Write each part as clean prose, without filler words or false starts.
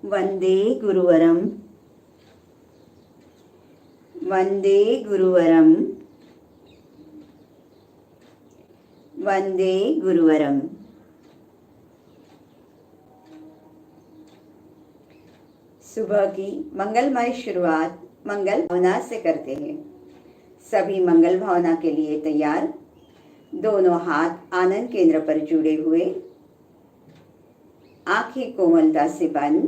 वंदे गुरुवरम वंदे गुरुवरम वंदे गुरुवरम। सुबह की मंगलमय शुरुआत मंगल भावना से करते हैं। सभी मंगल भावना के लिए तैयार। दोनों हाथ आनंद केंद्र पर जुड़े हुए, आंखें कोमलता से बंद।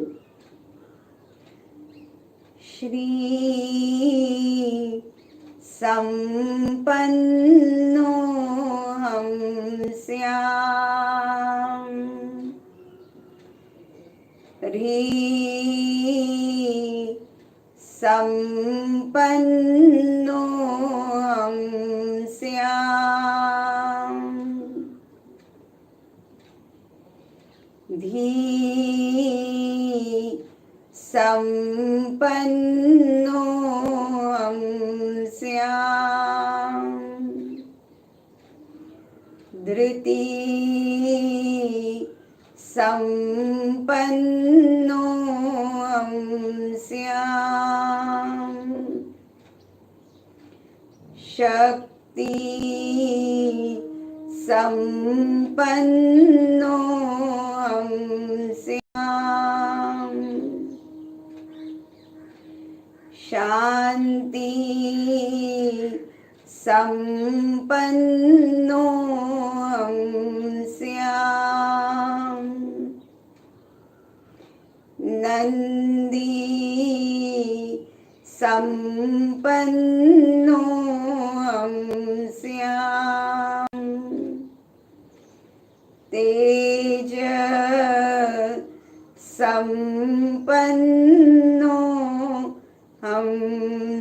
श्री संपन्नो हम स्याम। ह्री संपन्नो हम स्याम। धी संपन्नो हम स्याम। धृति संपन्नो हम स्याम। शक्ति संपन्नो हम स्याम। शांति संपन्नो हम स्याम। नंदी संपन्नो हम स्याम। तेज संपन्नो हम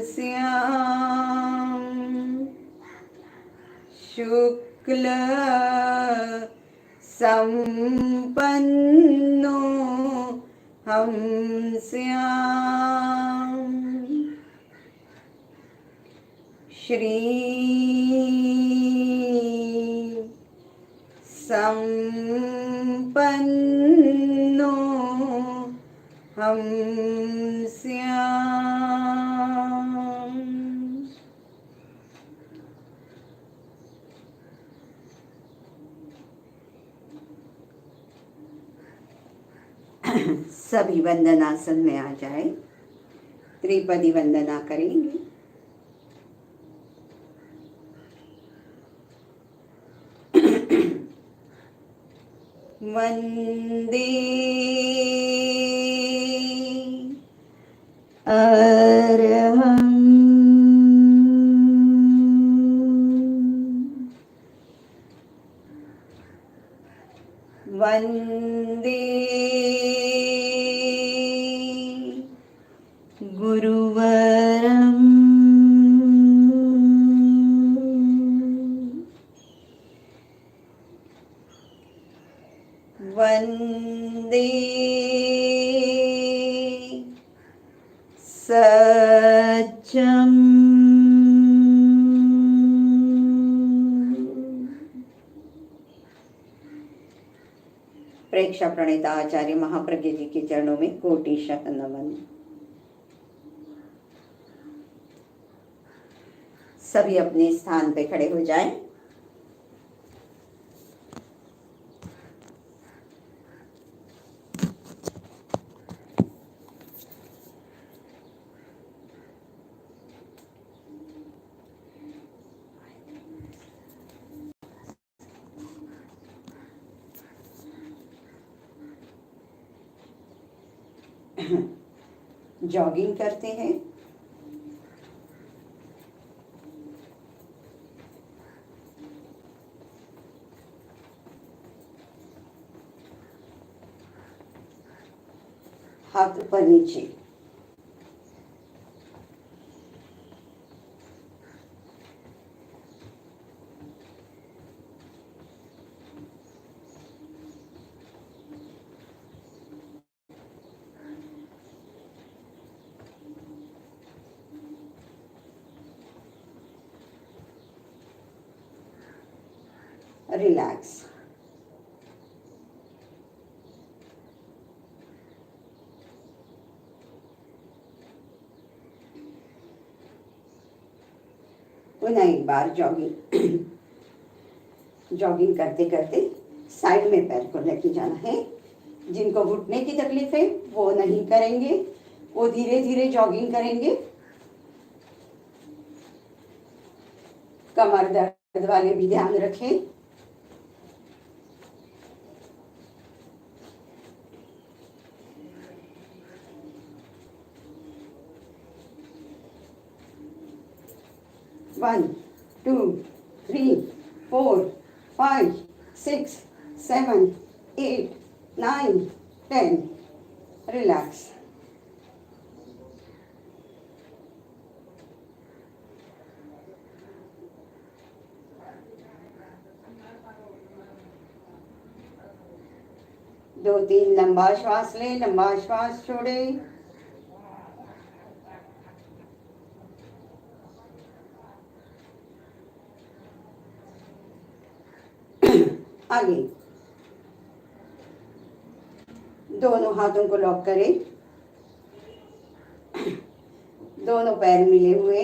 स्याम। शुक्ल संपन्नो हम स्याम। श्री संपन्नो हम स्याम। सभी वंदनासन में आ जाए। त्रिपदी वंदना करेंगे। वंदे अरहं वंदे गुरुवरम वंदे सत्यम प्रेक्षा प्रणेता आचार्य महाप्रज्ञ जी के चरणों में कोटिशः नमन। सभी अपने स्थान पे खड़े हो जाएं। जॉगिंग करते हैं। हाथ ऊपर नीचे। रिलैक्स। पुनः एक बार जॉगिंग जॉगिंग करते करते साइड में पैर को लेके जाना है। जिनको घुटने की तकलीफ है वो नहीं करेंगे, वो धीरे धीरे जॉगिंग करेंगे। कमर दर्द वाले भी ध्यान रखें। One, two, three, four, five, six, seven, eight, nine, 10। Relax. दो तीन लंबा श्वास लें, लंबा श्वास छोड़ें। आगे दोनों हाथों को लॉक करें, दोनों पैर मिले हुए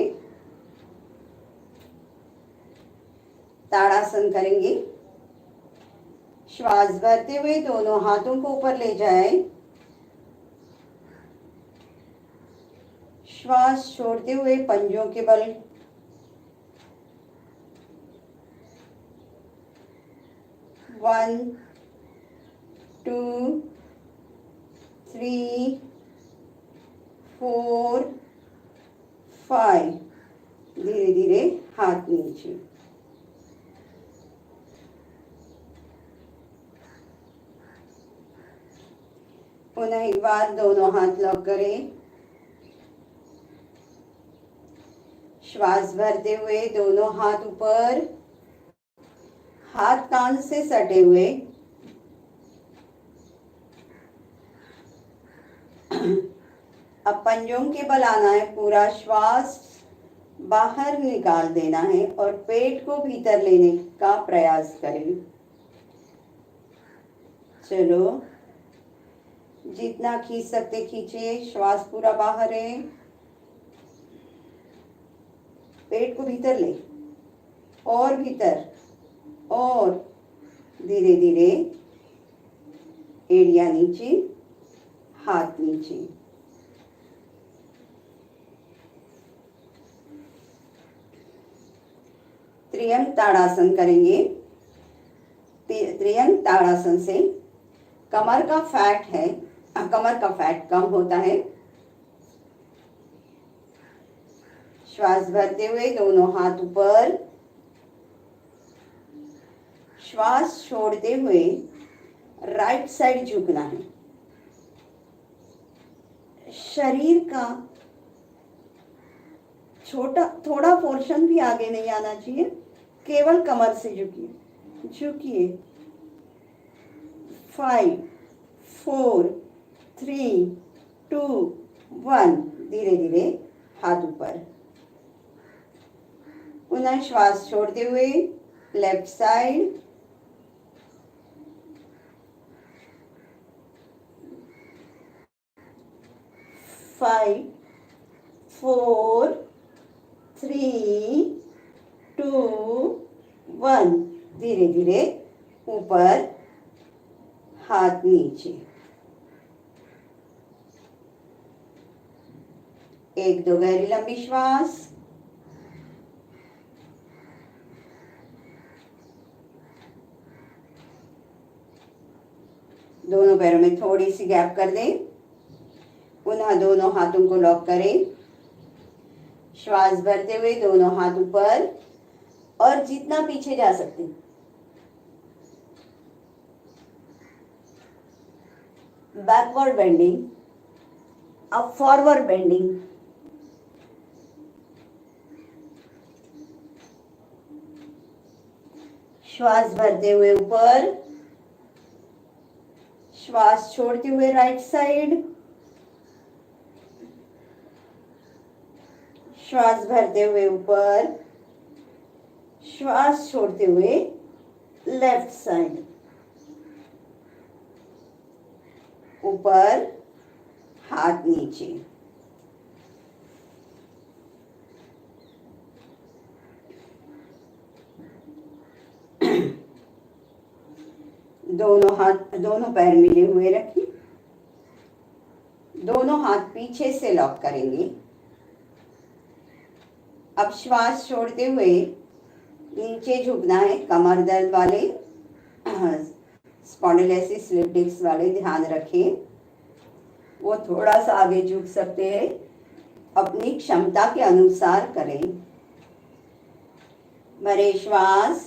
ताड़ासन करेंगे। श्वास भरते हुए दोनों हाथों को ऊपर ले जाएं। श्वास छोड़ते हुए पंजों के बल one, two, three, four, five. धीरे धीरे हाथ नीचे। पुनः एक बार दोनों हाथ लॉक करें। श्वास भरते हुए दोनों हाथ ऊपर, हाथ कान से सटे हुए। अब पंजों के बल आना है, पूरा श्वास बाहर निकाल देना है और पेट को भीतर लेने का प्रयास करें। चलो, जितना खींच सकते खींचे। श्वास पूरा बाहर है, पेट को भीतर ले और भीतर, और धीरे धीरे एड़ियां नीचे, हाथ नीचे। त्रियंग ताड़ासन करेंगे। त्रियंग ताड़ासन से कमर का फैट कम होता है। श्वास भरते हुए दोनों हाथ ऊपर, श्वास छोड़ते हुए राइट साइड झुकना है। शरीर का थोड़ा पोर्शन भी आगे नहीं आना चाहिए, केवल कमर से झुकिए। 5, 4, 3, 2, 1। धीरे धीरे हाथ ऊपर। पुनः श्वास छोड़ते हुए लेफ्ट साइड, 5, 4, 3, 2, 1। धीरे धीरे ऊपर, हाथ नीचे। एक दो गहरी लंबी श्वास। दोनों पैरों में थोड़ी सी गैप कर दें। पुनः दोनों हाथों को लॉक करें। श्वास भरते हुए दोनों हाथ ऊपर और जितना पीछे जा सकते। बैकवर्ड बेंडिंग, अब फॉरवर्ड बेंडिंग। श्वास भरते हुए ऊपर, श्वास छोड़ते हुए राइट साइड, श्वास भरते हुए ऊपर, श्वास छोड़ते हुए लेफ्ट साइड, ऊपर, हाथ नीचे। दोनों हाथ, दोनों पैर मिले हुए रखिए। दोनों हाथ पीछे से लॉक करेंगे। अब श्वास छोड़ते हुए नीचे झुकना है। कमर दर्द वाले, स्पॉन्डिलोलिसिस स्लिप डिस्क वाले ध्यान रखें, वो थोड़ा सा आगे झुक सकते हैं, अपनी क्षमता के अनुसार करें। भरे श्वास,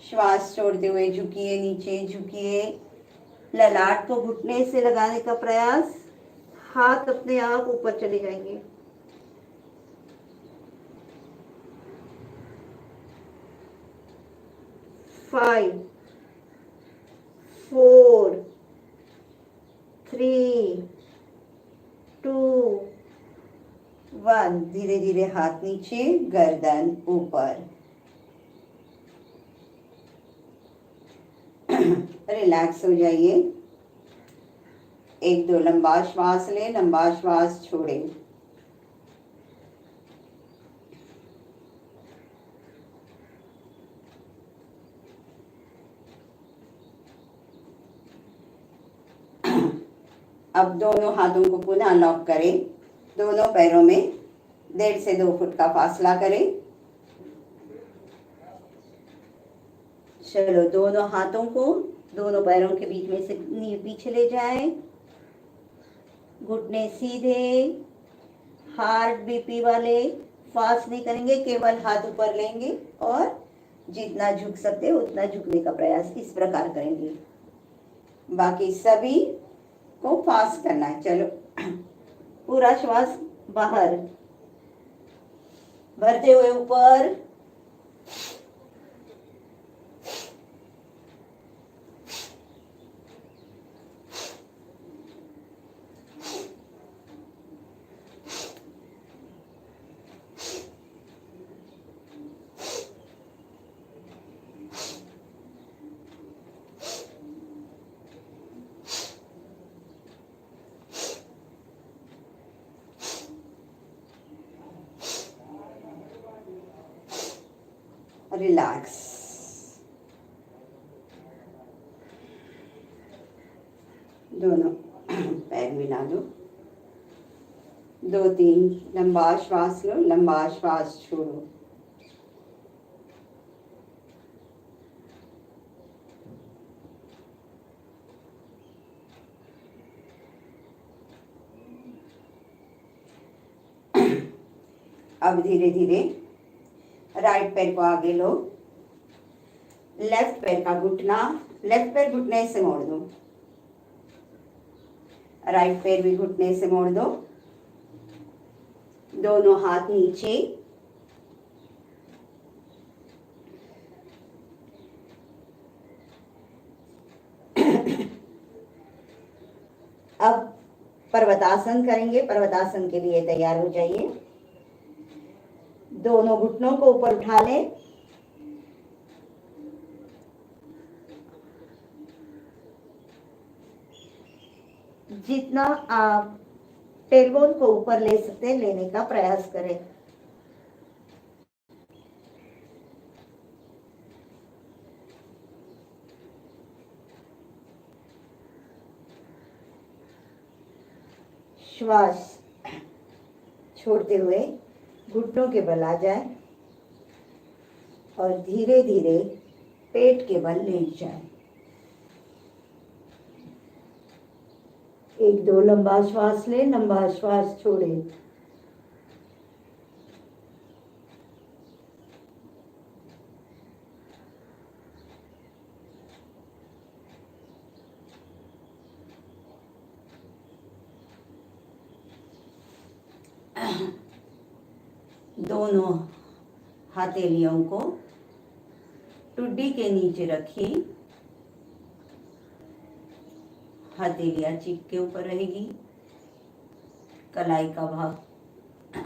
श्वास छोड़ते हुए झुकिए, नीचे झुकिए, ललाट को घुटने से लगाने का प्रयास, हाथ अपने आप ऊपर चले जाएंगे। फाइव, 4, 3, 2, 1। धीरे धीरे हाथ नीचे, गर्दन ऊपर। रिलैक्स हो जाइए। 1-2 लंबा श्वास लें, लंबा श्वास छोड़ें। अब दोनों हाथों को पुनः लॉक करें। दोनों पैरों में 1.5 से 2 फुट का फासला करें। चलो, दोनों हाथों को दोनों पैरों के बीच में से पीछे ले जाएं। घुटने सीधे, हार्ट बीपी वाले, फास्ट नहीं करेंगे, केवल हाथ ऊपर लेंगे और जितना झुक सकते उतना झुकने का प्रयास इस प्रकार करेंगे। बाकी सभी को फास्ट करना है। चलो, पूरा श्वास बाहर, भरते हुए ऊपर, रिलैक्स। दोनों पैर मिला लो। 2-3 लंबा श्वास लो, लंबा श्वास छोड़ो। अब धीरे धीरे राइट पैर को आगे लो, लेफ्ट पैर का घुटना, लेफ्ट पैर घुटने से मोड़ दो, राइट पैर भी घुटने से मोड़ दो। दोनों हाथ नीचे, अब पर्वतासन करेंगे। पर्वतासन के लिए तैयार हो जाइए। दोनों घुटनों को ऊपर उठा लें। जितना आप टेलबोन को ऊपर ले सकते हैं, लेने का प्रयास करें। श्वास छोड़ते हुए घुटनों के बल आ जाए और धीरे धीरे पेट के बल लेट जाए। 1-2 लंबा श्वास ले, लंबा श्वास छोड़े। दोनों हथेलियों को टुड्डी के नीचे रखिए। हथेलियां चिक के ऊपर रहेगी, कलाई का भाग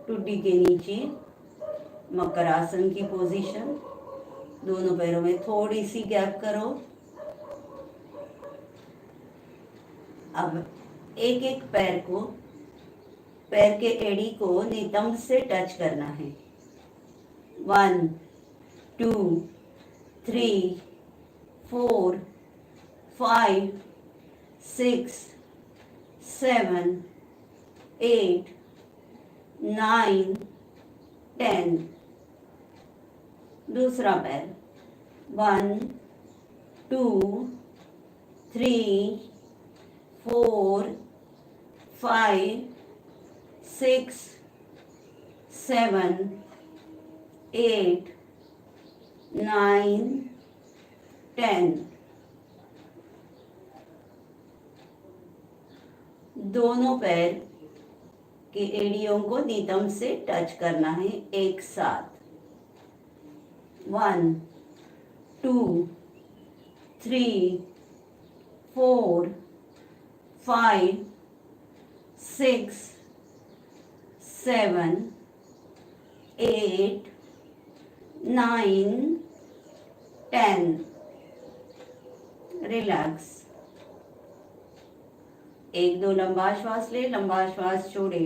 टुड्डी के नीचे, मकरासन की पोजीशन। दोनों पैरों में थोड़ी सी गैप करो। अब एक एक पैर को, पैर के एड़ी को नितंब से टच करना है। 1, 2, 3, 4 5 6 7 8 9 10। दूसरा पैर 1 2 3 4 5 6 7 8 9 10। दोनों पैर के एड़ियों को नितंब से टच करना है एक साथ। 1 2 3 4 5 6 7 8 9 10। रिलैक्स। एक दो लंबा श्वास ले, लंबा श्वास छोड़े।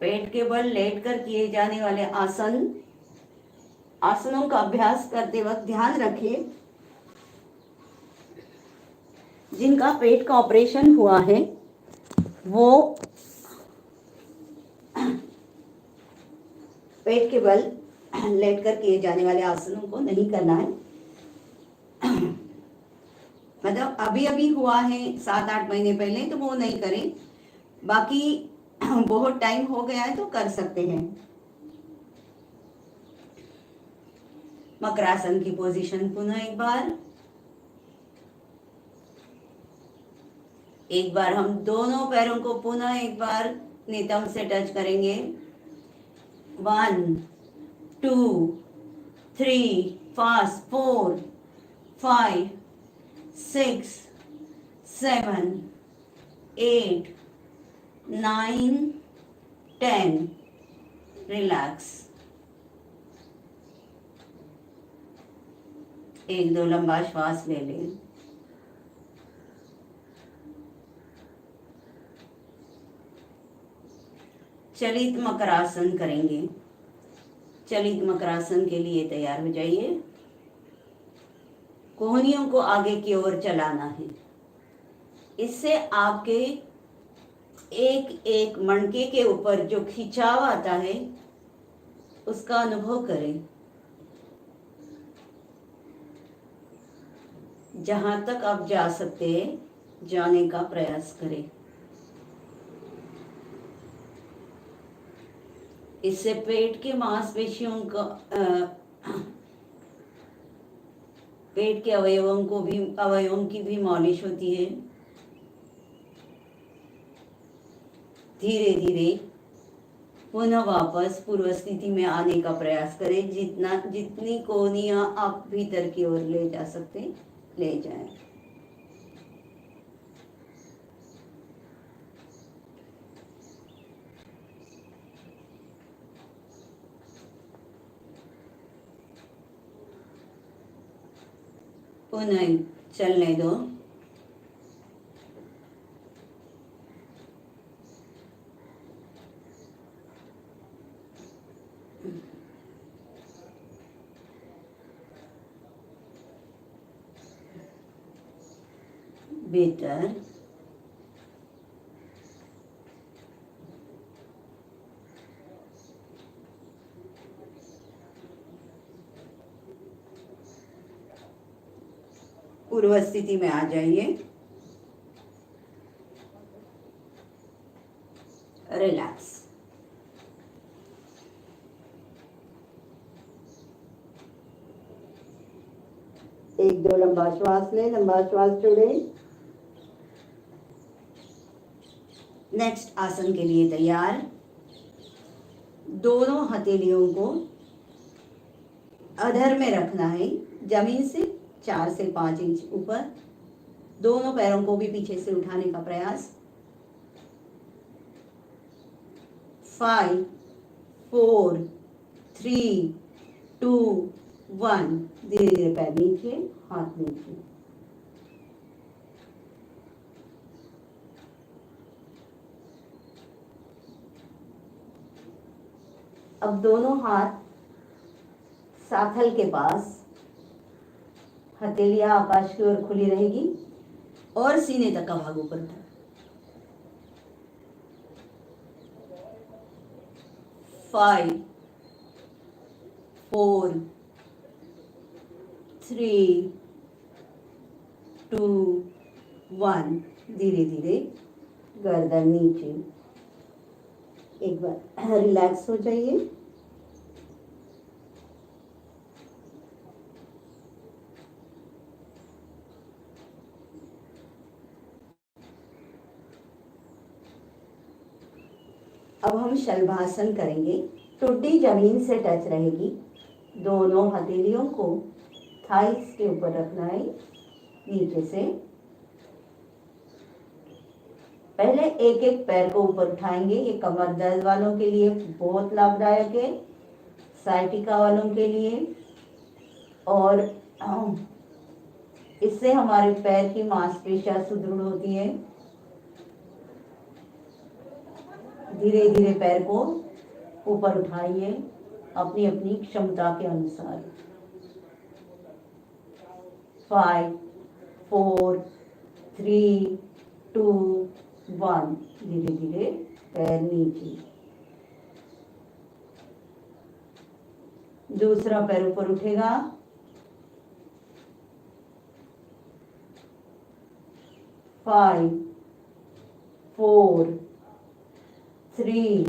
पेट के बल लेट कर किए जाने वाले आसनों का अभ्यास करते वक्त ध्यान रखिए, जिनका पेट का ऑपरेशन हुआ है वो पेट के बल लेट कर किए जाने वाले आसनों को नहीं करना है। मतलब अभी अभी हुआ है 7-8 महीने पहले तो वो नहीं करें, बाकी बहुत टाइम हो गया है तो कर सकते हैं। मकरासन की पोजीशन पुनः एक बार हम दोनों पैरों को पुनः एक बार नितंब से टच करेंगे। 1 2 3 फास्ट 4 5 6 7 8 9 10। रिलैक्स। एक दो लंबा श्वास ले लें। चलित मकरासन करेंगे। चलित मकरासन के लिए तैयार हो जाइए। कोहनियों को आगे की ओर चलाना है। इससे आपके एक एक मणके के ऊपर जो खिंचाव आता है उसका अनुभव करें। जहां तक आप जा सकते हैं जाने का प्रयास करें। इससे पेट के मांसपेशियों का पेट के अवयवों की भी मालिश होती है। धीरे धीरे पुनः वापस पूर्व स्थिति में आने का प्रयास करें। जितनी कोहनियां आप भीतर की ओर ले जा सकते ले जाएं। पुनः चलने दो। भीतर पूर्व स्थिति में आ जाइए। रिलैक्स। एक दो लंबा श्वास लें, लंबा श्वास छोड़े। नेक्स्ट आसन के लिए तैयार। दोनों हथेलियों को अधर में रखना है, जमीन से 4 से 5 इंच ऊपर। दोनों पैरों को भी पीछे से उठाने का प्रयास। 5 4 3 2 1। धीरे धीरे पैर नीचे, हाथ नीचे। अब दोनों हाथ साथल के पास, हथेलियां आकाश की ओर खुली रहेगी और सीने तक का भाग ऊपर उठा। 5 4 3 2 1। धीरे धीरे गर्दन नीचे। एक बार रिलैक्स हो जाइए। अब हम शलभासन करेंगे। टुड्डी जमीन से टच रहेगी। दोनों हथेलियों को थाइस के ऊपर रखना है नीचे से। पहले एक एक पैर को ऊपर उठाएंगे। ये कमर दर्द वालों के लिए बहुत लाभदायक है, साइटिका वालों के लिए, और इससे हमारे पैर की मांसपेशियां सुदृढ़ होती है। धीरे धीरे पैर को ऊपर उठाइए अपनी अपनी क्षमता के अनुसार। 5 4 3 2 1। धीरे धीरे पैर नीचे। दूसरा पैर ऊपर उठेगा। 5 4 3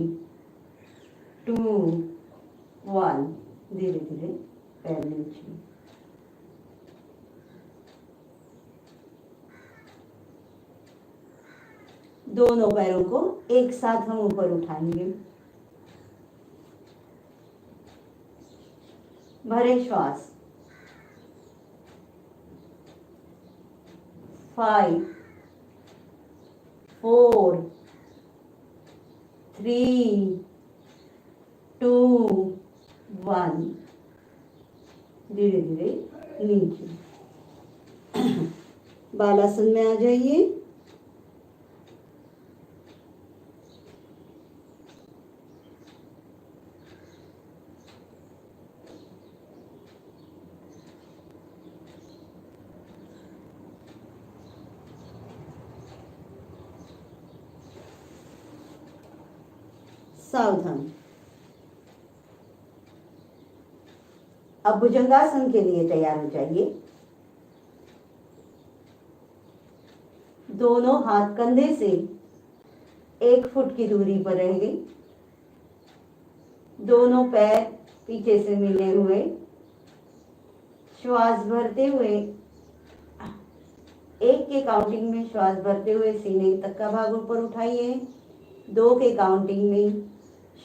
2 1। धीरे धीरे पैर नीचे। दोनों पैरों को एक साथ हम ऊपर उठाएंगे। भरे श्वास। 5 4 3 2 1। धीरे धीरे नीचे। बालासन में आ जाइए। सावधान। अब भुजंगासन के लिए तैयार हो जाइए। दोनों हाथ कंधे से 1 फुट की दूरी पर रहेंगे। दोनों पैर पीछे से मिले हुए। श्वास भरते हुए 1 के काउंटिंग में श्वास भरते हुए सीने तक का भाग ऊपर उठाइए। 2 के काउंटिंग में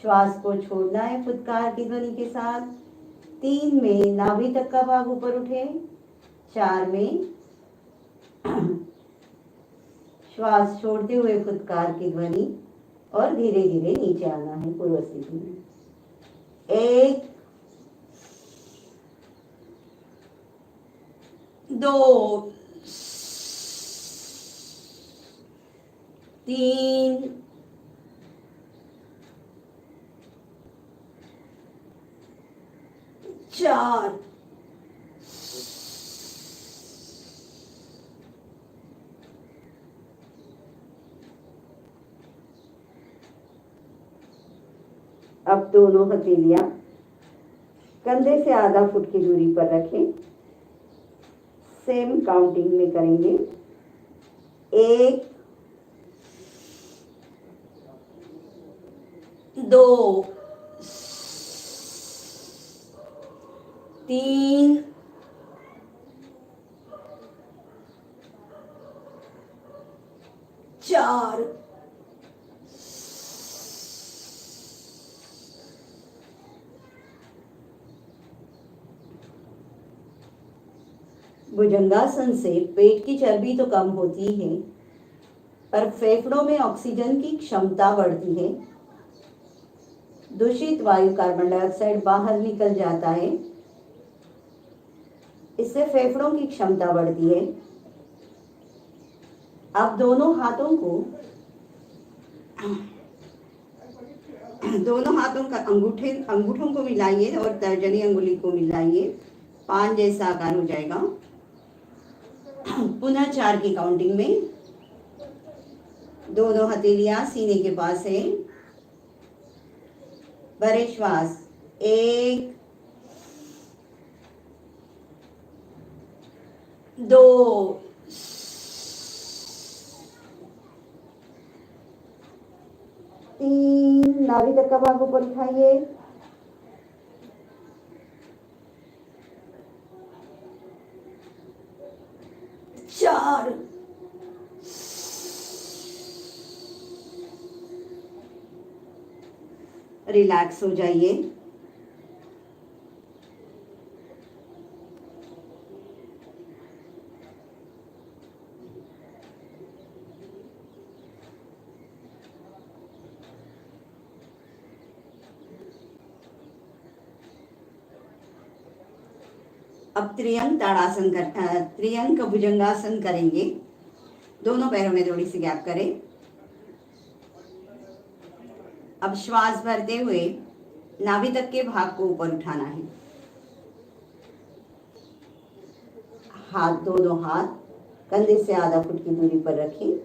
श्वास को छोड़ना है फुदकार की ध्वनि के साथ। 3 में नाभि तक का भाग ऊपर उठे। 4 में श्वास छोड़ते हुए फुदकार की ध्वनि और धीरे धीरे नीचे आना है पूर्व स्थिति में। 1 2 3 4 अब दोनों हथेलियां कंधे से आधा फुट की दूरी पर रखें। सेम काउंटिंग में करेंगे। 1 2 3 4 भुजंगासन से पेट की चर्बी तो कम होती है, पर फेफड़ों में ऑक्सीजन की क्षमता बढ़ती है। दूषित वायु कार्बन डाइऑक्साइड बाहर निकल जाता है। इससे फेफड़ों की क्षमता बढ़ती है। अब दोनों हाथों का अंगूठों को मिलाइए और तर्जनी अंगुली को मिलाइए। 5 जैसा आकार हो जाएगा। पुनः 4 की काउंटिंग में दोनों हथेलियां सीने के पास है। भरे श्वास, 1 2 3, नाभि तक का भाग ऊपर उठाइए, 4, रिलैक्स हो जाइए। अब त्रियंक भुजंगासन करेंगे। दोनों पैरों में थोड़ी सी गैप करें। अब श्वास भरते हुए नाभि तक के भाग को ऊपर उठाना है। दोनों हाथ कंधे से आधा फुट की दूरी पर रखें।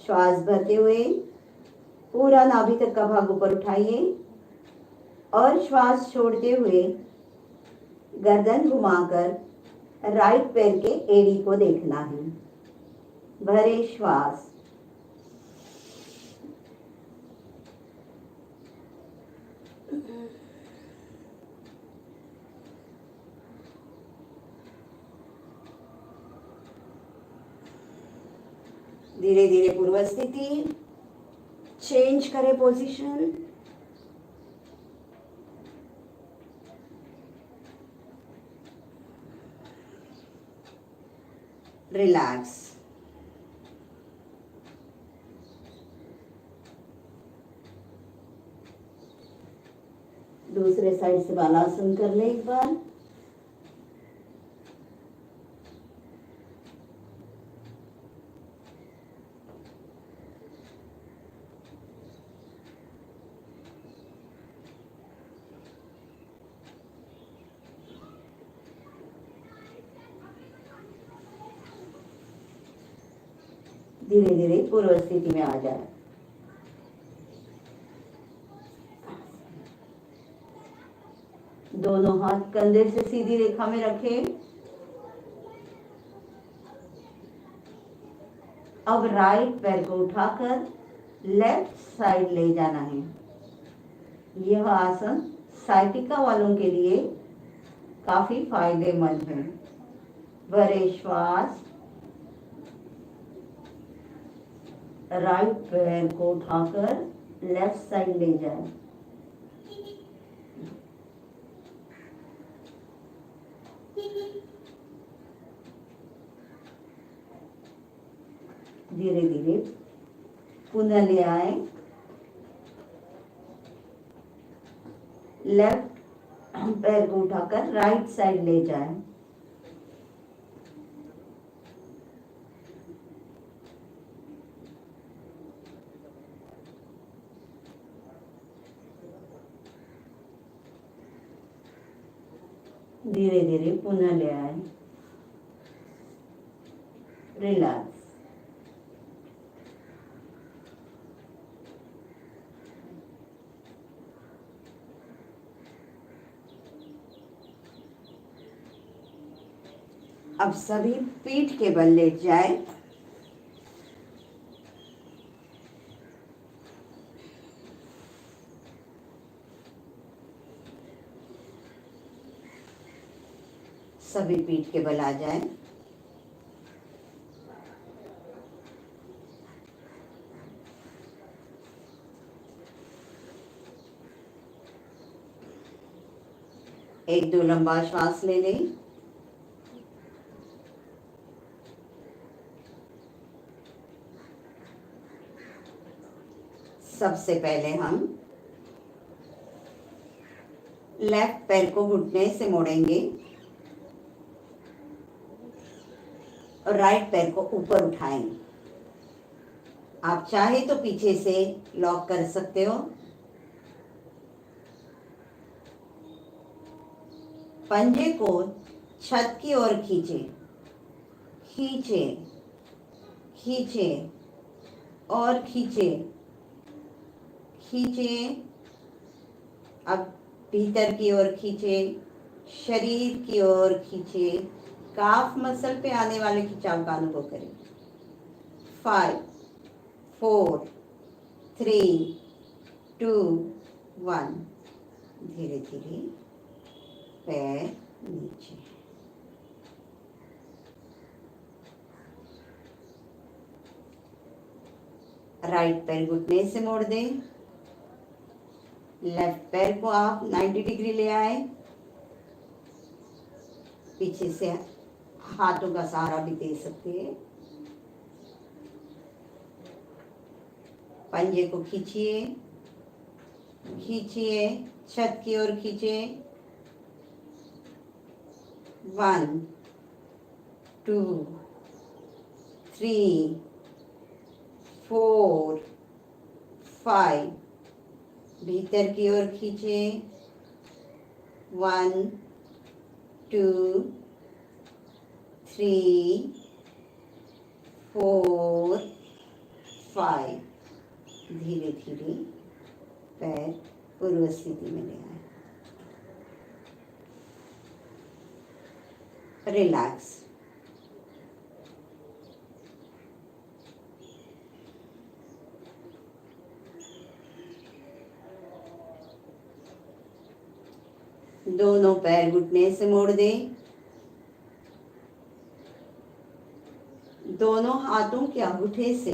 श्वास भरते हुए पूरा नाभि तक का भाग ऊपर उठाइए और श्वास छोड़ते हुए गर्दन घुमाकर राइट पैर के एड़ी को देखना है। भरे श्वास, धीरे धीरे पूर्व स्थिति चेंज करें पोजीशन। रिलैक्स। दूसरे साइड से बालासन कर ले एक बार। धीरे धीरे पूर्व स्थिति में आ जाए। दोनों हाथ कंधे से सीधी रेखा में रखें। अब राइट पैर को उठाकर लेफ्ट साइड ले जाना है। यह आसन साइटिका वालों के लिए काफी फायदेमंद है। भरे श्वास, राइट पैर को उठाकर लेफ्ट साइड ले जाए। धीरे धीरे पुनः ले आए। लेफ्ट पैर को उठाकर राइट साइड ले जाए। धीरे धीरे पुनः ले आए। रिलैक्स। अब सभी पीठ के बल लेट जाए। सभी पीठ के बल आ जाए। एक दो लंबा श्वास ले लें। सबसे पहले हम लेफ्ट पैर को घुटने से मोड़ेंगे और राइट पैर को ऊपर उठाएंगे। आप चाहे तो पीछे से लॉक कर सकते हो। पंजे को छत की ओर खींचे खींचे, खींचे और खींचे, खींचे। अब भीतर की ओर खींचे, शरीर की ओर खींचे, काफ मसल पे आने वाले खिंचाव का अनुभव करें। 5 4 3 2 1। धीरे धीरे पैर नीचे। राइट पैर घुटने से मोड़ दें। लेफ्ट पैर को आप 90 डिग्री ले आए। पीछे से हाथों का सहारा भी दे सकते हैं। पंजे को खींचिए, खींचिए, छत की ओर खींचिए। 1 2 3 4 5। भीतर की ओर खींचे। 1 2 3 4 5। धीरे धीरे पैर पूर्व स्थिति में ले आए। रिलैक्स। दोनों पैर घुटने से मोड़ दें। दोनों हाथों के अंगूठे से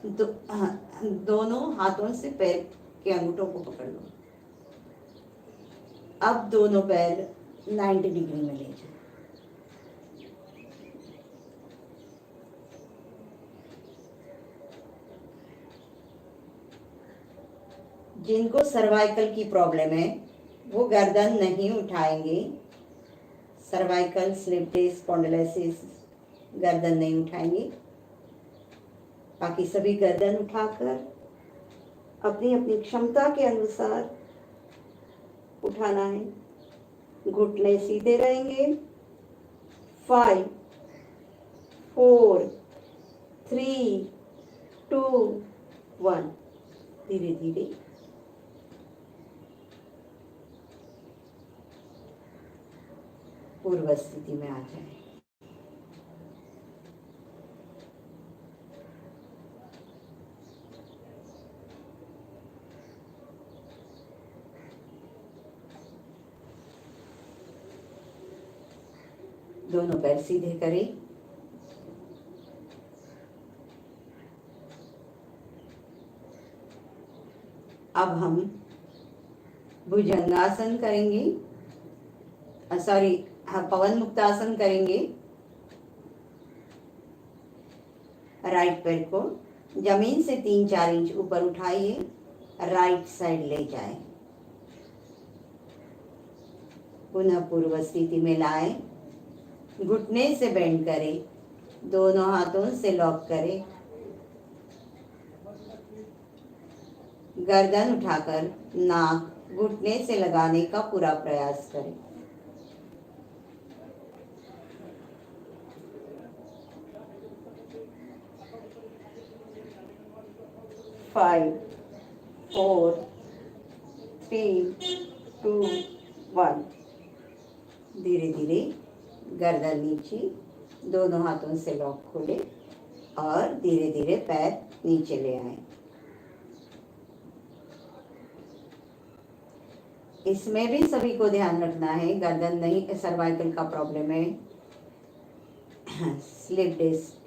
दोनों हाथों से पैर के अंगूठों को पकड़ लो। अब दोनों पैर 90 डिग्री में ले जाओ। जिनको सर्वाइकल की प्रॉब्लम है वो गर्दन नहीं उठाएंगे। सर्वाइकल, स्लिप डिस्क, स्पॉन्डिलोसिस, गर्दन नहीं उठाएंगे। बाकी सभी गर्दन उठाकर अपनी अपनी क्षमता के अनुसार उठाना है। घुटने सीधे रहेंगे। 5 4 3 2 1। धीरे धीरे पूर्व स्थिति में आ जाए। दोनों पैर सीधे करें। अब हम भुजंगासन करेंगे, पवन मुक्तासन करेंगे। राइट पैर को जमीन से 3-4 इंच ऊपर उठाइए, राइट साइड ले जाए, पुनः पूर्व स्थिति में लाए। घुटने से बेंड करें, दोनों हाथों से लॉक करें। गर्दन उठाकर नाक घुटने से लगाने का पूरा प्रयास करें। 5 4 3 2 1। धीरे धीरे गर्दन नीचे, दोनों हाथों से लॉक खोले और धीरे धीरे पैर नीचे ले आए। इसमें भी सभी को ध्यान रखना है, गर्दन नहीं, सर्वाइकल का प्रॉब्लम है, स्लिप डिस्क,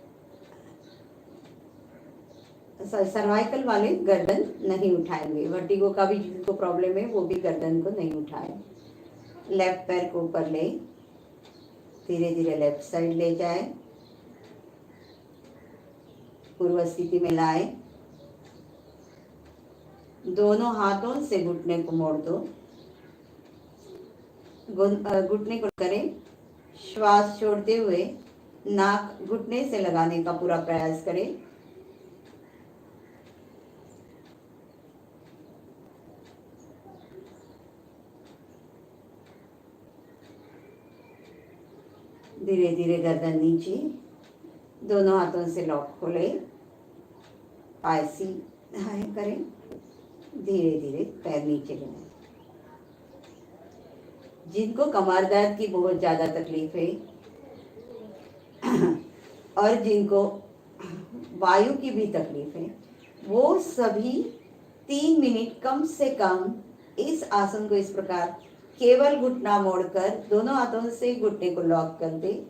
सर्वाइकल वाले गर्दन नहीं उठाएंगे। वर्टिगो का भी जिनको प्रॉब्लम है वो भी गर्दन को नहीं उठाए। लेफ्ट पैर को ऊपर ले, धीरे धीरे लेफ्ट साइड ले जाए, पूर्व स्थिति में लाए। दोनों हाथों से घुटने को मोड़ दो, घुटने को करें। श्वास छोड़ते हुए नाक घुटने से लगाने का पूरा प्रयास करें। धीरे धीरे गर्दन नीचे, दोनों हाथों से लॉक खोलें, पाय सीधा करें, धीरे धीरे पैर नीचे लें। जिनको कमर दर्द की बहुत ज़्यादा तकलीफ है और जिनको वायु की भी तकलीफ है, वो सभी 3 मिनट कम से कम इस आसन को इस प्रकार केवल घुटना मोड़कर दोनों हाथों से घुटने को लॉक कर दे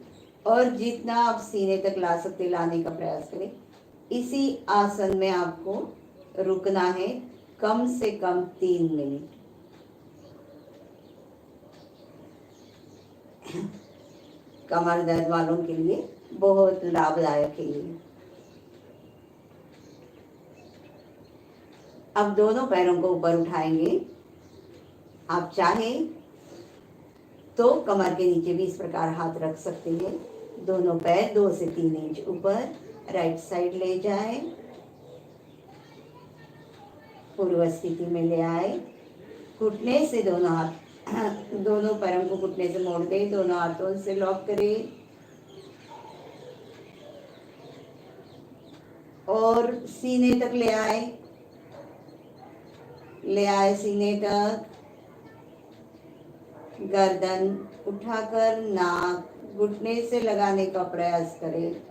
और जितना आप सीने तक ला सकते लाने का प्रयास करें। इसी आसन में आपको रुकना है कम से कम 3 मिनट। कमर दर्द वालों के लिए बहुत लाभदायक है ये। अब दोनों पैरों को ऊपर उठाएंगे। आप चाहें तो कमर के नीचे भी इस प्रकार हाथ रख सकते हैं। दोनों पैर 2 से 3 इंच ऊपर राइट साइड ले जाएं, पूर्व स्थिति में ले आए। घुटने से दोनों हाथ दोनों पैरों को घुटने से मोड़ दें, दोनों हाथों से लॉक करें और सीने तक ले आए सीने तक। गर्दन उठाकर नाक घुटने से लगाने का प्रयास करें।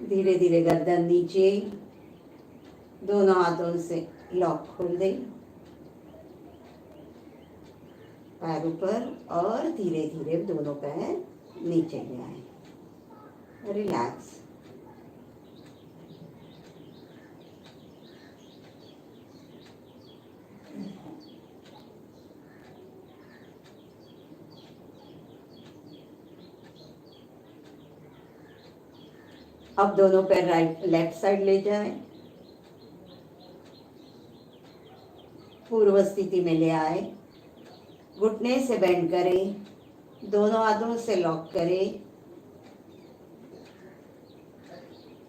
धीरे धीरे गर्दन नीचे, दोनों हाथों से लॉक खोल दें, पैर ऊपर और धीरे धीरे दोनों पैर नीचे ले आए। रिलैक्स। अब दोनों पैर लेफ्ट साइड ले जाएं, पूर्व स्थिति में ले आए। घुटने से बेंड करें, दोनों हाथों से लॉक करें।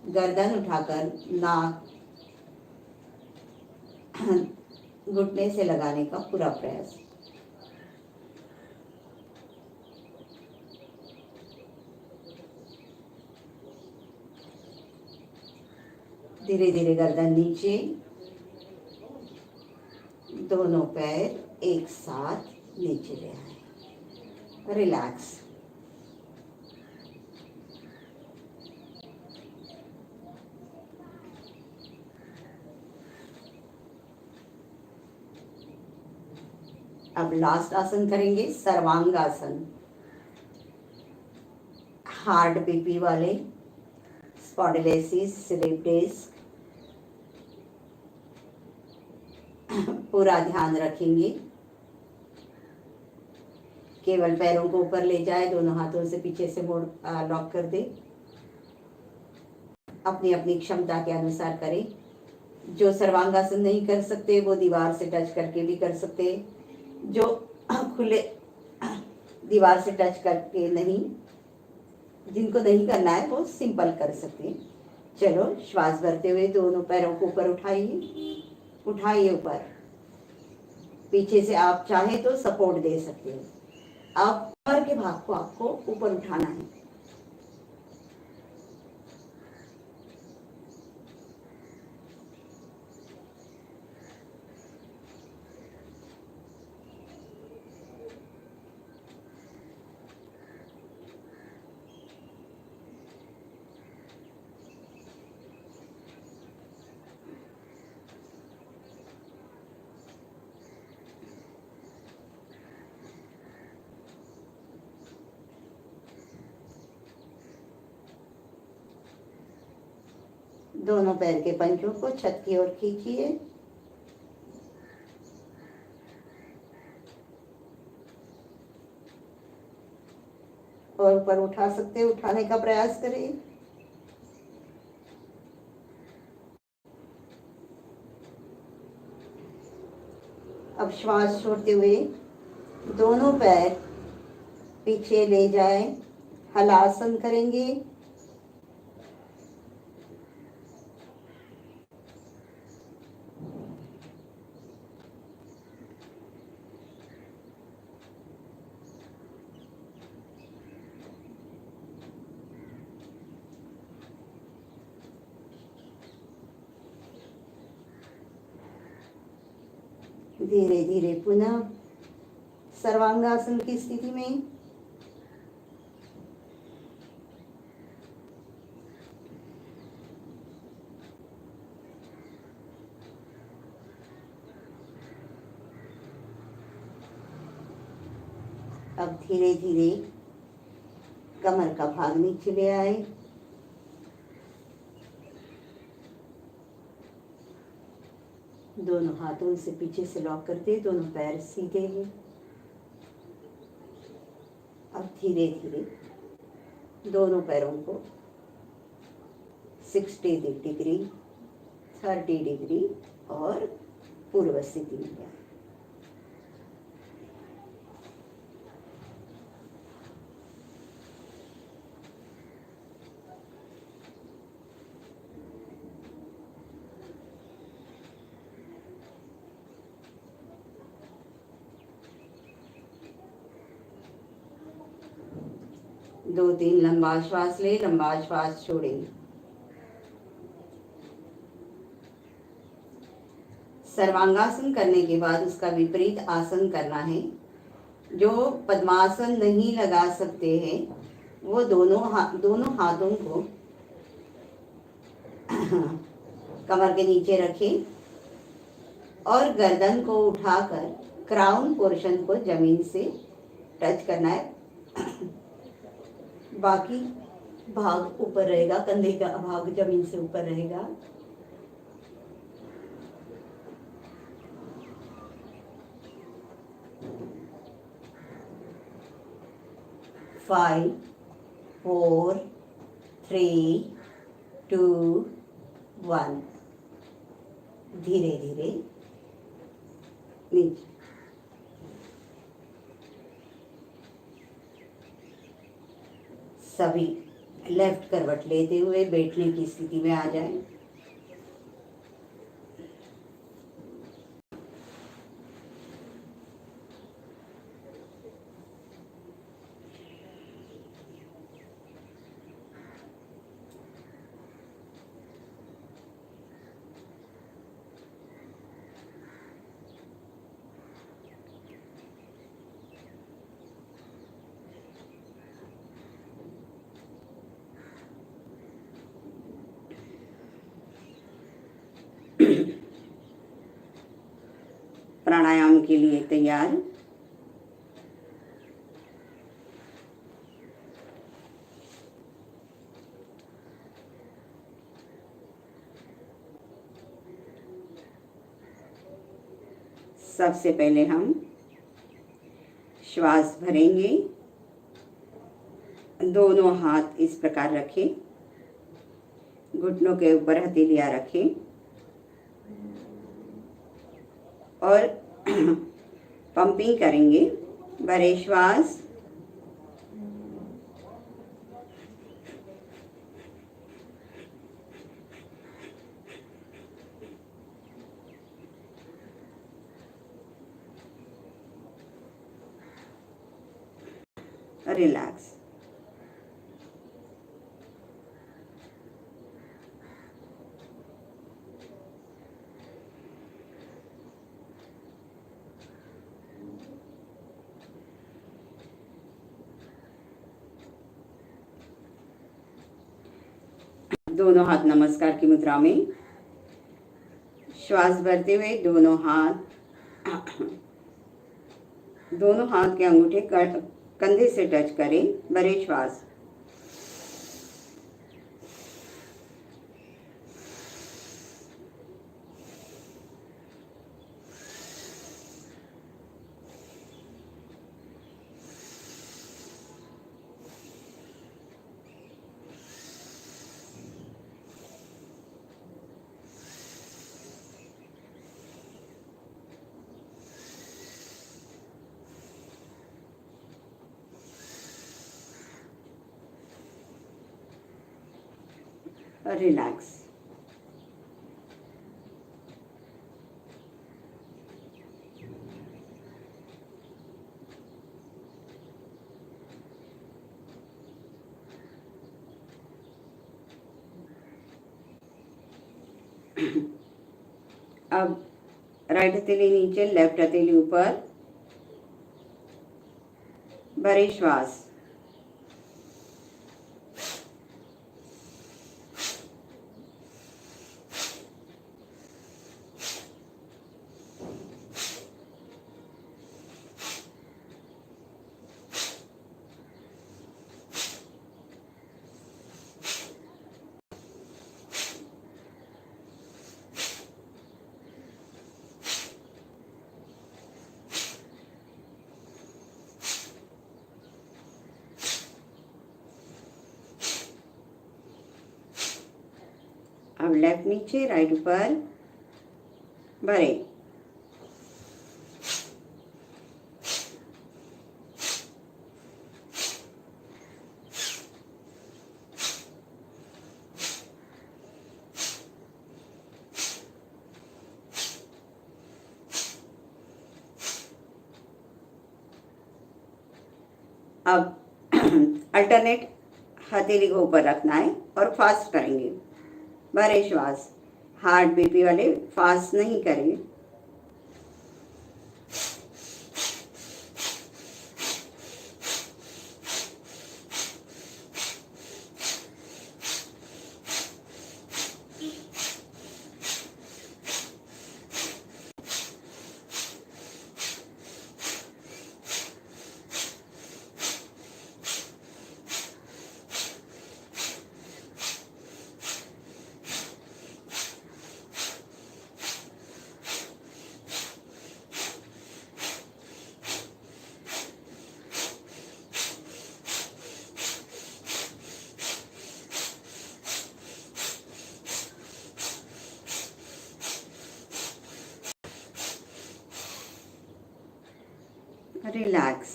गर्दन उठाकर नाक घुटने से लगाने का पूरा प्रयास। धीरे धीरे गर्दन नीचे, दोनों पैर एक साथ नीचे ले आए। रिलैक्स। अब लास्ट आसन करेंगे सर्वांगासन। हार्ट बीपी वाले, स्पॉन्डिलोसिस, स्लिप डिस्क, पूरा ध्यान रखेंगे। केवल पैरों को ऊपर ले जाए, दोनों हाथों से पीछे से मोड़ लॉक कर दे। अपनी अपनी क्षमता के अनुसार करें। जो सर्वांगासन नहीं कर सकते वो दीवार से टच करके भी कर सकते। जो खुले दीवार से टच करके नहीं, जिनको नहीं करना है वो सिंपल कर सकते हैं। चलो, श्वास भरते हुए दोनों पैरों को ऊपर उठाइए ऊपर। पीछे से आप चाहे तो सपोर्ट दे सकते हैं। आप कमर के भाग को आपको ऊपर उठाना है। दोनों पैर के पंजों को छत की ओर खींचिए। और ऊपर उठा सकते, उठाने का प्रयास करें। अब श्वास छोड़ते हुए दोनों पैर पीछे ले जाएं, हलासन करेंगे। धीरे धीरे पुनः सर्वांगासन की स्थिति में। अब धीरे धीरे कमर का भाग नीचे ले आए। दोनों हाथों से पीछे से लॉक करते, दोनों पैर सीधे हैं। अब धीरे धीरे दोनों पैरों को 60 डिग्री, 30 डिग्री और पूर्व स्थिति में लिया। दो तीन लंबा श्वास ले, लंबा श्वास छोड़े। सर्वांगासन करने के बाद उसका विपरीत आसन करना है। जो पद्मासन नहीं लगा सकते हैं वो दोनों हाथों को कमर के नीचे रखें और गर्दन को उठाकर क्राउन पोर्शन को जमीन से टच करना है। बाकी भाग ऊपर रहेगा, कंधे का भाग जमीन से ऊपर रहेगा। फाइव, 4, 3, 2, 1। धीरे धीरे नीचे। सभी लेफ्ट करवट लेते हुए बैठने की स्थिति में आ जाएं। प्राणायाम के लिए तैयार। सबसे पहले हम श्वास भरेंगे। दोनों हाथ इस प्रकार रखें, घुटनों के ऊपर हथेलियां रखें और पंपिंग करेंगे। भरे श्वास, रिलैक्स। दोनों हाथ नमस्कार की मुद्रा में। श्वास भरते हुए दोनों हाथ के अंगूठे कंधे से टच करें। भरे श्वास, रिलैक्स। अब राइट हथेली नीचे, लेफ्ट हथेली ऊपर। भरे श्वास। अब लेफ्ट नीचे, राइट ऊपर। भरे। अब अल्टरनेट हथेली को ऊपर रखना है और फास्ट करेंगे। भरे श्वास। हार्ट बीपी वाले फास्ट नहीं करें। रिलैक्स।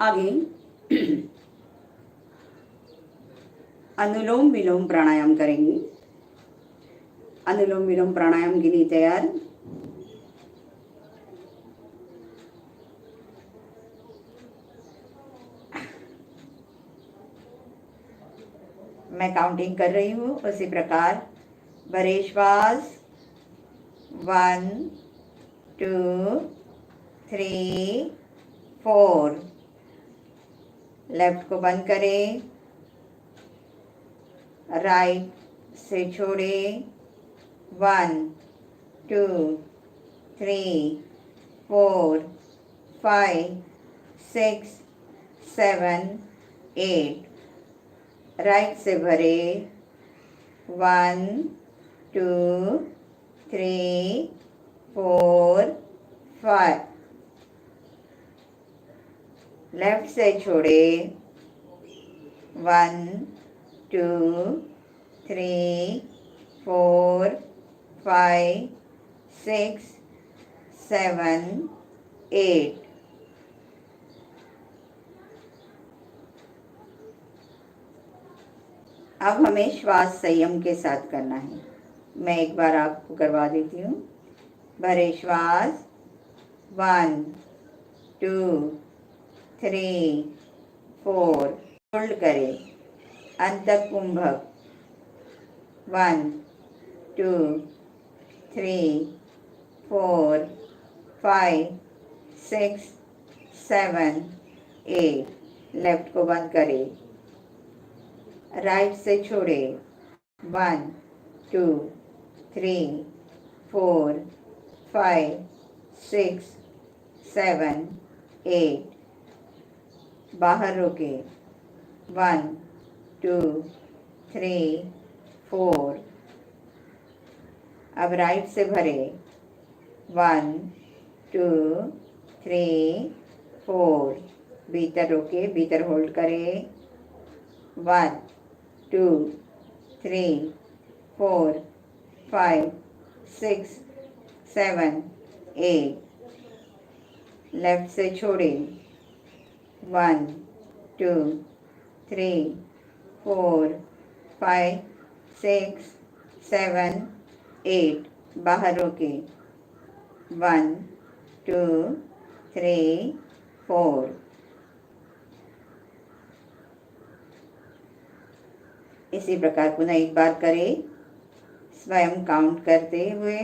आगे अनुलोम विलोम प्राणायाम करेंगे। अनुलोम विलोम प्राणायाम के लिए तैयार। मैं काउंटिंग कर रही हूँ उसी प्रकार। भरे श्वास। 1 2 3 4। लेफ्ट को बंद करें, राइट से छोड़े। 1 2 3 4 5 6 7 8। राइट से भरे। 1 2 3 4 5। लेफ्ट से छोड़े। 1 2 3 4 5 6 7 8। अब हमें श्वास संयम के साथ करना है। मैं एक बार आपको करवा देती हूँ। भरे श्वास। 1 2 3 4। होल्ड करें। अंतक कुंभक। 1 2 3 4 5 6 7 8। लेफ्ट को बंद करें, राइट से छोड़े। 1 2 3 4 5 6 7 8। बाहर रोके। 1 2 3 4। अब राइट से भरे। 1 2 3 4। भीतर रोके, भीतर होल्ड करें। 1 2 3 4 5 6 7 8, लेफ्ट से छोड़े, 1 2 3 4 5 6 7 8, बाहर रोके, 1 2 3 4। इसी प्रकार पुनः एक बार करें, स्वयं काउंट करते हुए।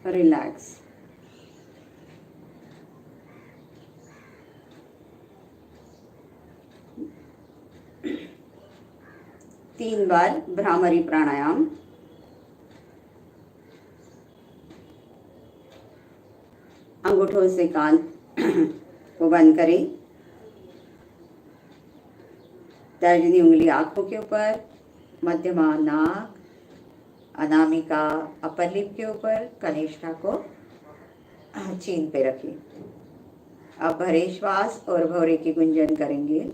रिलैक्स। तीन बार भ्रामरी प्राणायाम। अंगूठों से कान को बंद करें, तर्जनी उंगली आंखों के ऊपर, मध्यमा नाक, अनामिका अपर लिप के ऊपर, कनिष्ठा को चीन पे रखें। अब भरे श्वास और भौरे की गुंजन करेंगे।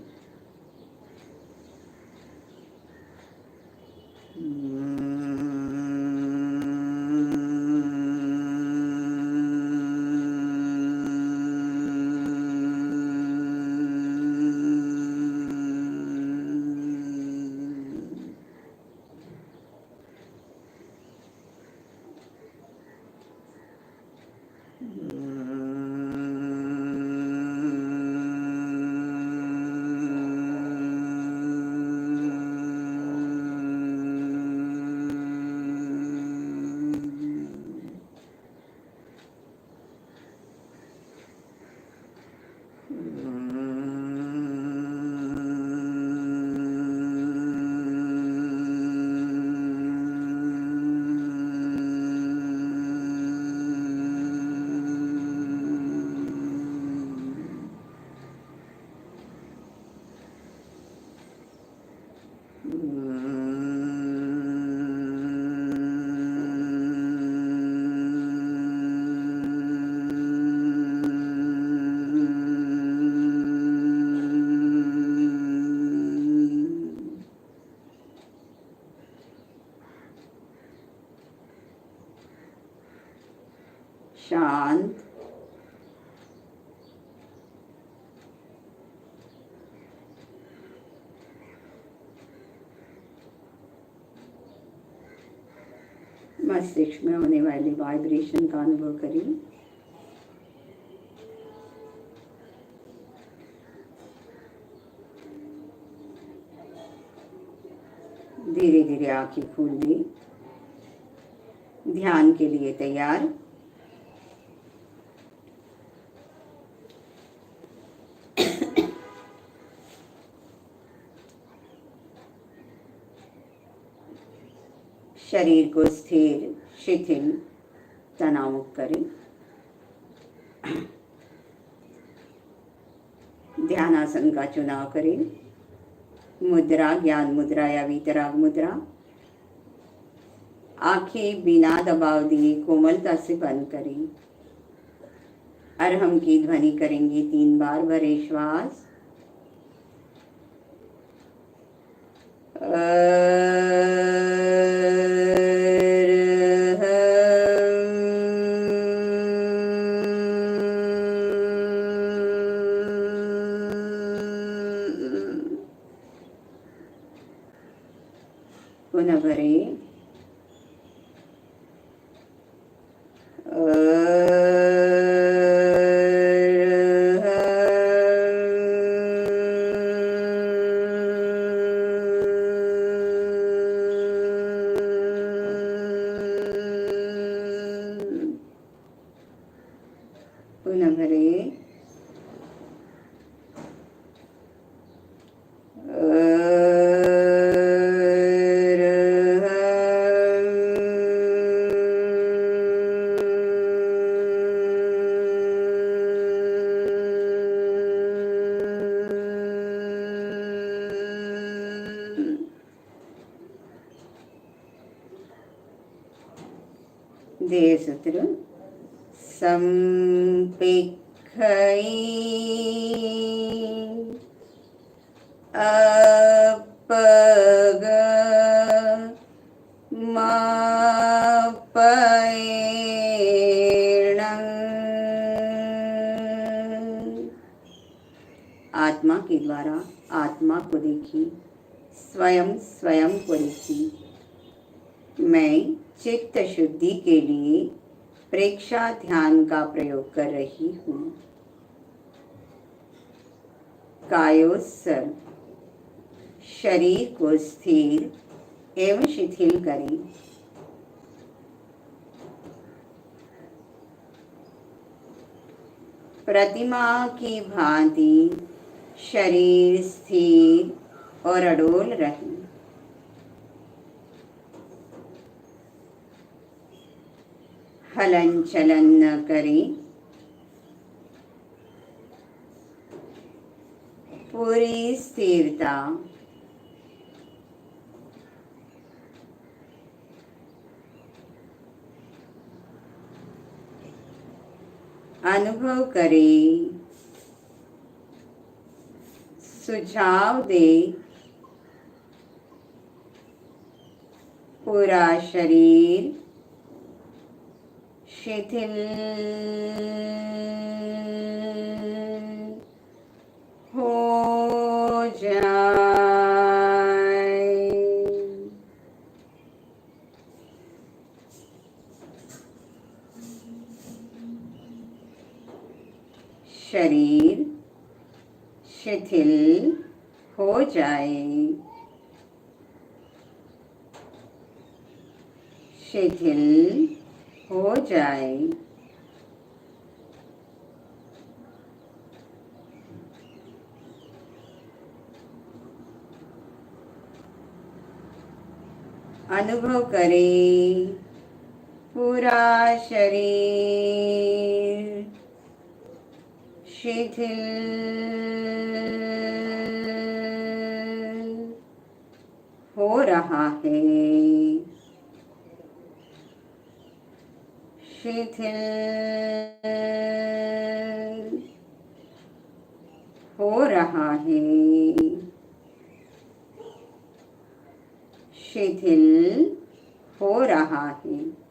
शांत, मस्तिष्क में होने वाली वाइब्रेशन का अनुभव करिए। धीरे धीरे आंखें खोल दी। ध्यान के लिए तैयार। शरीर को स्थिर, शिथिल, तनाव मुक्त करें। ध्यानासन का चुनाव करें। मुद्रा ज्ञान मुद्रा या वीतराग मुद्रा। आंखें बिना दबाव दिए कोमलता से बंद करें। अरहम की ध्वनि करेंगे 3 बार भरे श्वास। पुनः भरें। ध्येय सूत्र संपेक्षई अपग आत्मा के द्वारा आत्मा को देखी, स्वयं स्वयं को देखी। मैं चित्त शुद्धि के लिए प्रेक्षा ध्यान का प्रयोग कर रही हूँ। कायोत्सर्ग, शरीर को स्थिर एवं शिथिल करें। प्रतिमा की भांति शरीर स्थिर और अडोल रहे। हलन चलन न करें। पूरी स्थिरता। अनुभव करें, सुझाव दे। पूरा शरीर शिथिल हो जाए। शरीर शिथिल हो जाए। शिथिल हो जाए। अनुभव करें, पूरा शरीर शिथिल हो रहा है। शिथिल हो रहा है। शिथिल हो रहा है।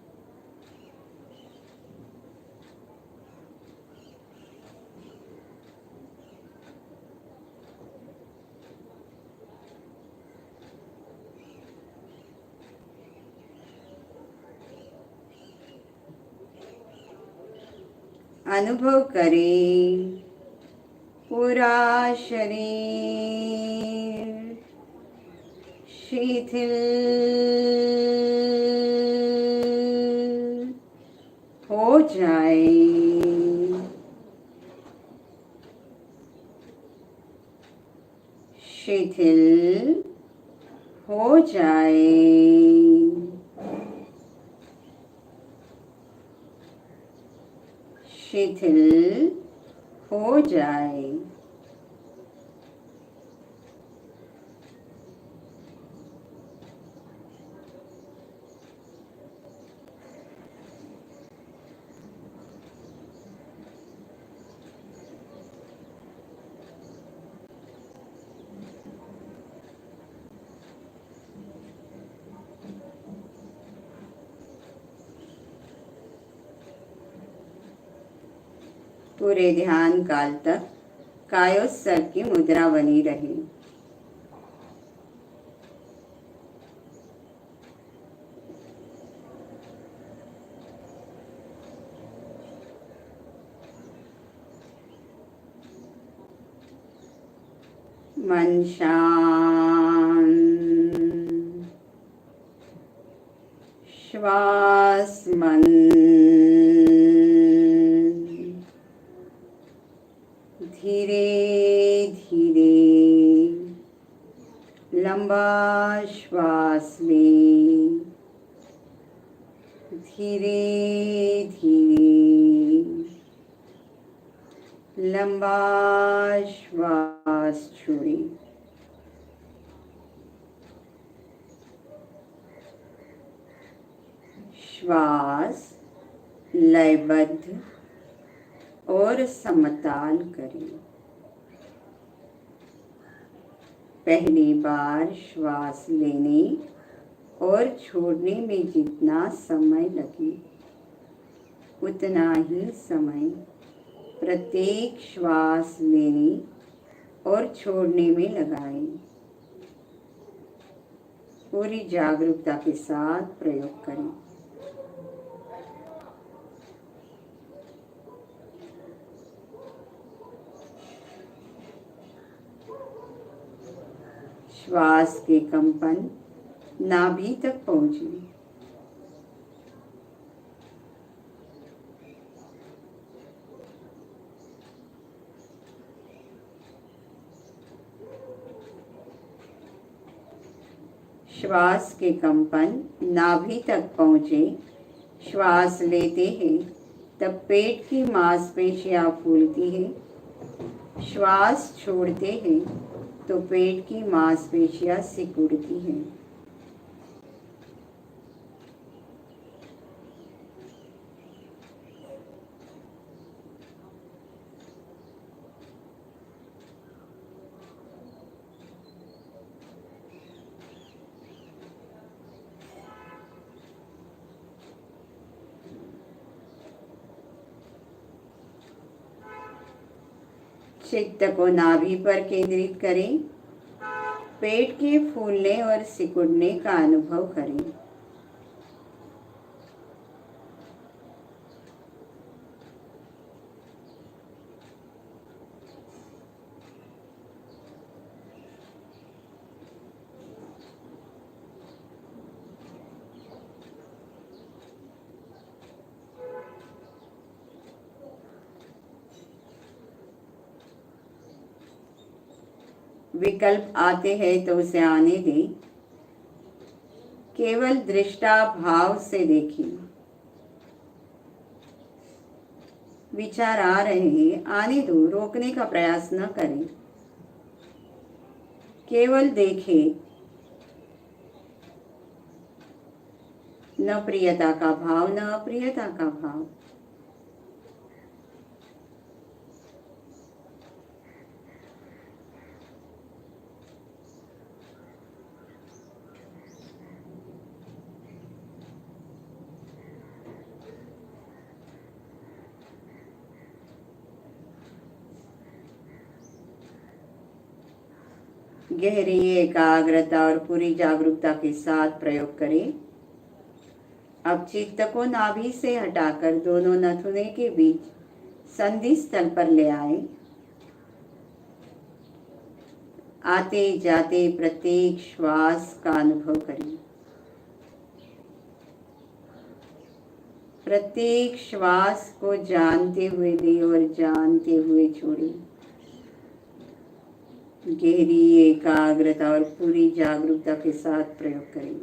अनुभव करें, पूरा शरीर शिथिल हो जाए। शिथिल हो जाए। शिथिल हो जाए। पूरे ध्यान काल तक कायोत्सर्ग की मुद्रा बनी रहे। मन शांत, श्वास मंद, धीरे धीरे लंबा श्वास लें। धीरे धीरे लंबा श्वास छोड़ें। श्वास लयबद्ध और समताल करें। पहली बार श्वास लेने और छोड़ने में जितना समय लगे उतना ही समय प्रत्येक श्वास लेने और छोड़ने में लगाएं। पूरी जागरूकता के साथ प्रयोग करें। श्वास के कंपन नाभि तक पहुंचे। श्वास के कंपन नाभि तक पहुंचे। श्वास लेते हैं तब पेट की मांसपेशियां फूलती है। श्वास छोड़ते हैं तो पेट की मांसपेशियां सिकुड़ती हैं। चित्त को नाभि पर केंद्रित करें। पेट के फूलने और सिकुड़ने का अनुभव करें। विकल्प आते हैं तो उसे आने दें। केवल दृष्टा भाव से देखिए। विचार आ रहे हैं, आने दो, रोकने का प्रयास न करें। केवल देखें। न प्रियता का भाव, न अप्रियता का भाव। गहरी एकाग्रता और पूरी जागरूकता के साथ प्रयोग करें। अब चित्त को नाभि से हटाकर दोनों नथुने के बीच संधि स्थल पर ले आए। आते जाते प्रत्येक श्वास का अनुभव करें। प्रत्येक श्वास को जानते हुए दें और जानते हुए छोड़ें। गहरी एकाग्रता और पूरी जागरूकता के साथ प्रयोग करें।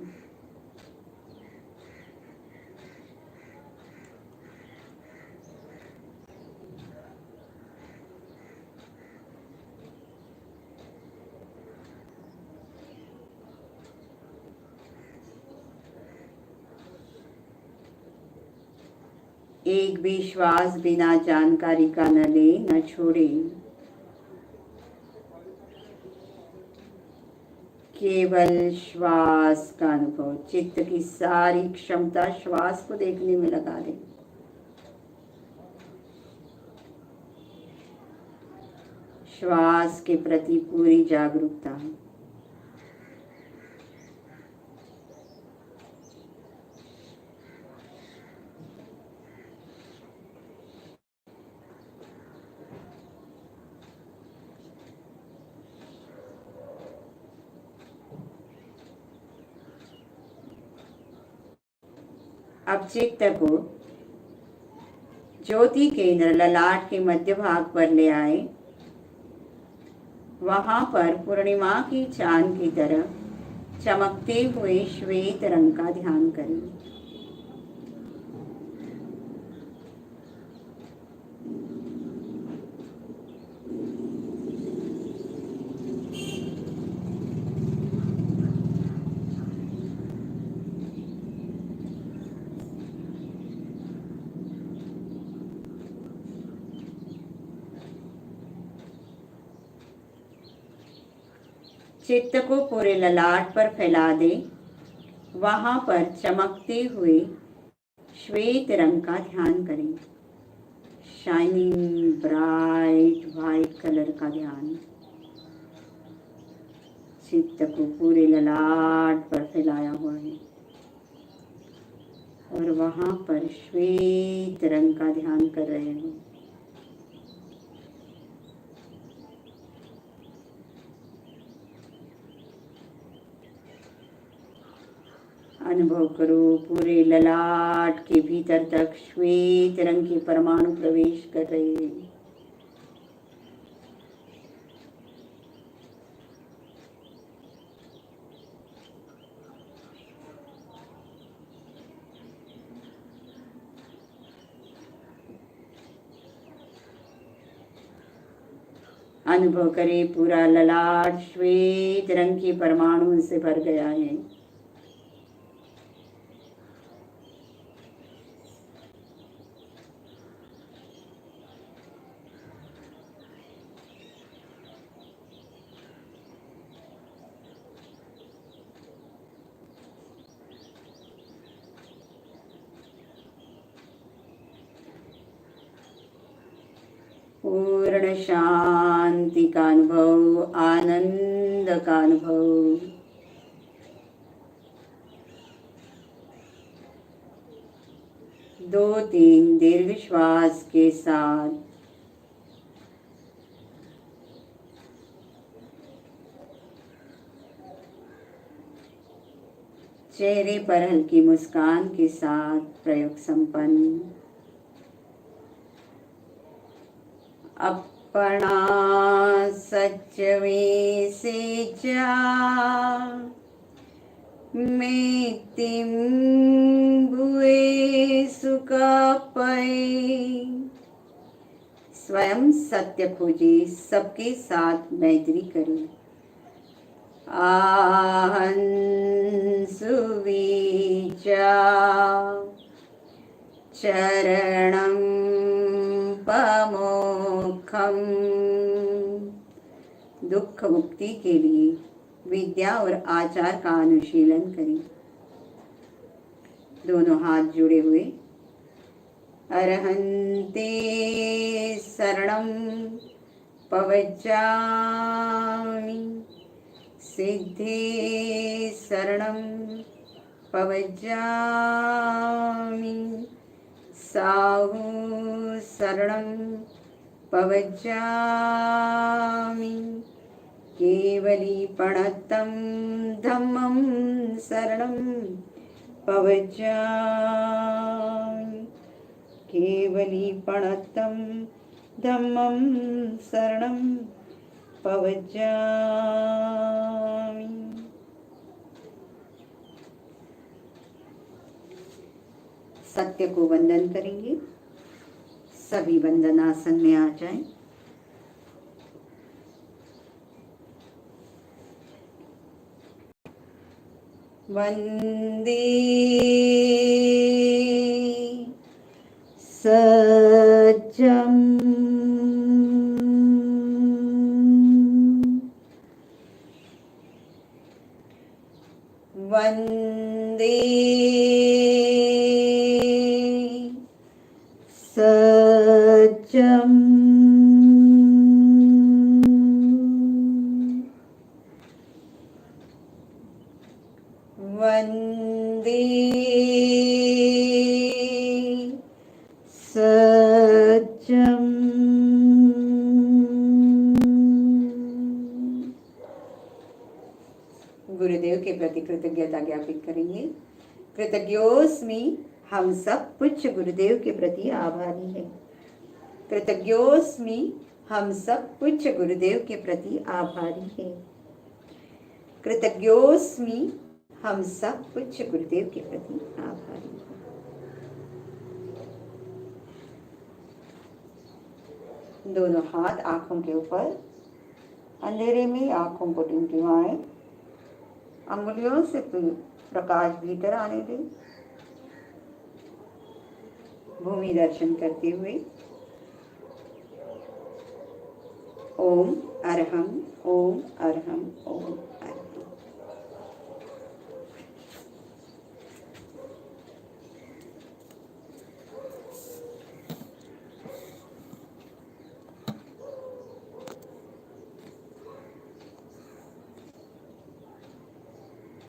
एक भी श्वास बिना जानकारी का न ले, न छोड़े। केवल श्वास का अनुभव। चित्त की सारी क्षमता श्वास को देखने में लगा दें। श्वास के प्रति पूरी जागरूकता। अब चित्त को ज्योति केंद्र ललाट के मध्य भाग पर ले आए। वहां पर पूर्णिमा की चांद की तरह चमकते हुए श्वेत रंग का ध्यान करें। चित्त को पूरे ललाट पर फैला दे। वहां पर चमकते हुए श्वेत रंग का ध्यान करें। शाइनिंग ब्राइट वाइट कलर का ध्यान चित्त को पूरे ललाट पर फैलाया हुआ है और वहां पर श्वेत रंग का ध्यान कर रहे हो। अनुभव करो पूरे ललाट के भीतर तक श्वेत रंग के परमाणु प्रवेश कर रहे हैं। अनुभव करें पूरा ललाट श्वेत रंग के परमाणुओं से भर गया है। पूर्ण शांति का अनुभव, आनंद का अनुभव। दो तीन दीर्घ श्वास के साथ चेहरे पर हल्की मुस्कान के साथ प्रयोग संपन्न। अपना सच में से जा मैं तिम बुए सुका पाए। स्वयं सत्य खोजे, सबके साथ मैत्री करे। आहन सुविचा चरणं पमोक्षम। दुख मुक्ति के लिए विद्या और आचार का अनुशीलन करें। दोनों हाथ जुड़े हुए। अरहंते शरणं पवज्जामि, सिद्धे शरणं पवज्जामि, साहु शरणं पवज्जामि, केवली प्रणतं धम्मं शरणं पवज्जामि, केवली प्रणतं धम्मं शरणं पवज्जामि। सत्य को वंदन करेंगे। सभी वंदनासन में आ जाएं। वंदे सत्यम वंदे सत्यम वंदे सत्यम। गुरुदेव के प्रति कृतज्ञता ज्ञापित करेंगे। कृतज्ञोस्मि, हम सब पूज्य गुरुदेव के प्रति आभारी हैं। कृतज्ञोस्मि, हम सब पूज्य गुरुदेव के प्रति आभारी हैं। कृतज्ञोस्मि, हम सब पूज्य गुरुदेव के प्रति आभारी हैं। दोनों हाथ आंखों के ऊपर। अंधेरे में आंखों को टिमटिमाएं। अंगुलियों से प्रकाश भीतर आने दें। भूमि दर्शन करते हुए ओम अरहम, ओम अरहम, ओम।